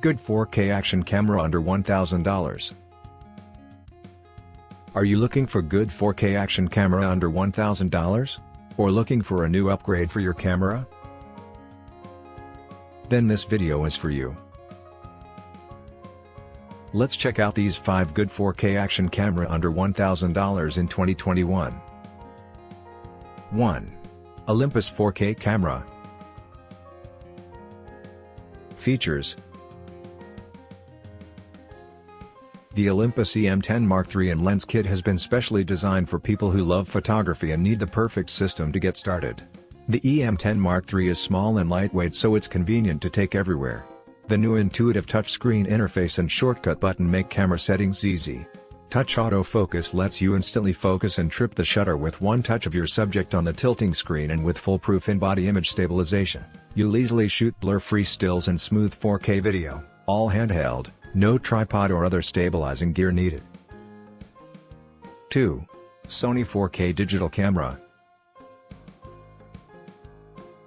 Good 4K action camera under $1,000. Are you looking for good 4K action camera under $1,000? Or looking for a new upgrade for your camera? Then this video is for you. Let's check out these 5 good 4K action camera under $1,000 in 2021. 1. Olympus 4K camera. Features. The Olympus M10 Mark III and lens kit has been specially designed for people who love photography and need the perfect system to get started. The M10 Mark III is small and lightweight, so it's convenient to take everywhere. The new intuitive touchscreen interface and shortcut button make camera settings easy. Touch autofocus lets you instantly focus and trip the shutter with one touch of your subject on the tilting screen, and with foolproof in-body image stabilization, you'll easily shoot blur-free stills and smooth 4K video, all handheld. No tripod or other stabilizing gear needed. 2. Sony 4K digital camera.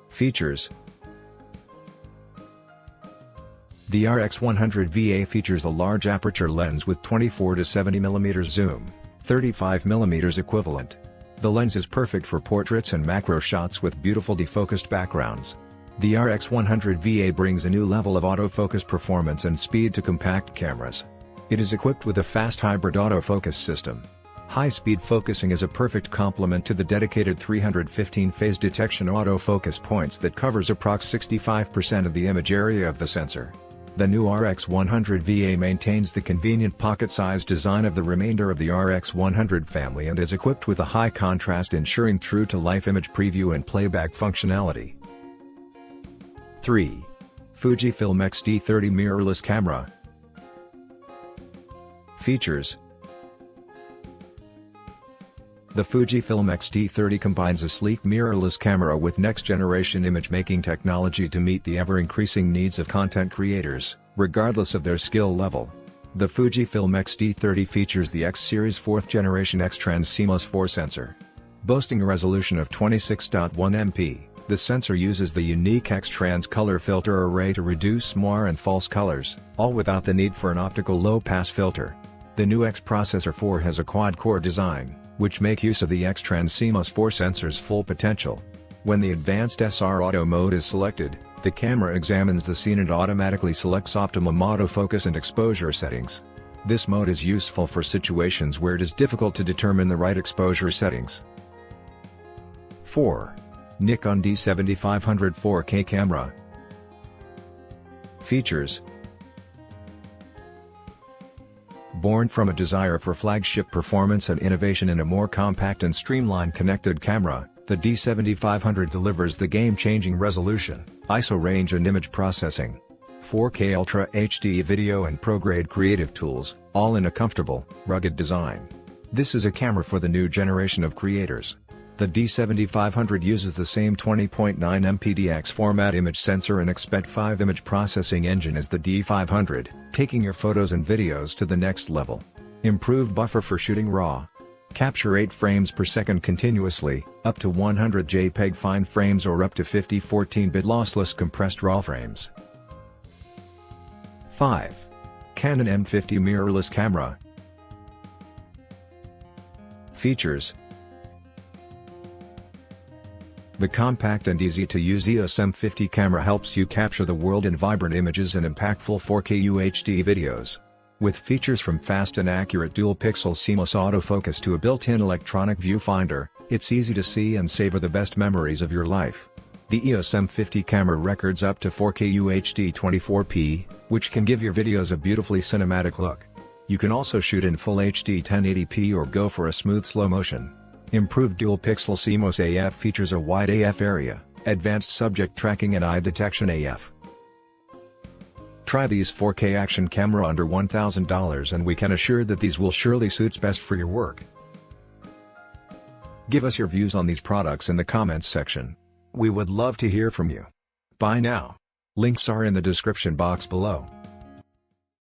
Features. The RX100 VA features a large aperture lens with 24 to 70 mm zoom, 35 mm equivalent. The lens is perfect for portraits and macro shots with beautiful defocused backgrounds. The RX100 VA brings a new level of autofocus performance and speed to compact cameras. It is equipped with a fast hybrid autofocus system. High-speed focusing is a perfect complement to the dedicated 315 phase detection autofocus points that covers approx 65% of the image area of the sensor. The new RX100 VA maintains the convenient pocket-sized design of the remainder of the RX100 family and is equipped with a high contrast, ensuring true-to-life image preview and playback functionality. 3. Fujifilm XT30 mirrorless camera. Features. The Fujifilm XT30 combines a sleek mirrorless camera with next-generation image-making technology to meet the ever-increasing needs of content creators, regardless of their skill level. The Fujifilm XT30 features the X series 4th generation X-Trans CMOS 4 sensor. Boasting a resolution of 26.1 MP. The sensor uses the unique X-Trans color filter array to reduce moire and false colors, all without the need for an optical low-pass filter. The new X Processor 4 has a quad-core design, which make use of the X-Trans CMOS 4 sensor's full potential. When the advanced SR Auto mode is selected, the camera examines the scene and automatically selects optimum autofocus and exposure settings. This mode is useful for situations where it is difficult to determine the right exposure settings. 4. Nikon D7500 4K camera. Features. Born from a desire for flagship performance and innovation in a more compact and streamlined connected camera, the D7500 delivers the game-changing resolution, ISO range and image processing, 4K Ultra HD video and pro-grade creative tools, all in a comfortable, rugged design. This is a camera for the new generation of creators. The D7500 uses the same 20.9 mpdx format image sensor and Expect5 image processing engine as the D500, taking your photos and videos to the next level. Improved buffer for shooting RAW. Capture 8 frames per second continuously, up to 100 JPEG fine frames or up to 50 14-bit lossless compressed RAW frames. 5. Canon M50 mirrorless camera. Features. The compact and easy-to-use EOS M50 camera helps you capture the world in vibrant images and impactful 4K UHD videos. With features from fast and accurate dual-pixel CMOS autofocus to a built-in electronic viewfinder, it's easy to see and savor the best memories of your life. The EOS M50 camera records up to 4K UHD 24p, which can give your videos a beautifully cinematic look. You can also shoot in Full HD 1080p or go for a smooth slow motion. Improved dual-pixel CMOS AF features a wide AF area, advanced subject tracking and eye detection AF. Try these 4K action camera under $1,000 and we can assure that these will surely suits best for your work. Give us your views on these products in the comments section. We would love to hear from you. Bye now. Links are in the description box below.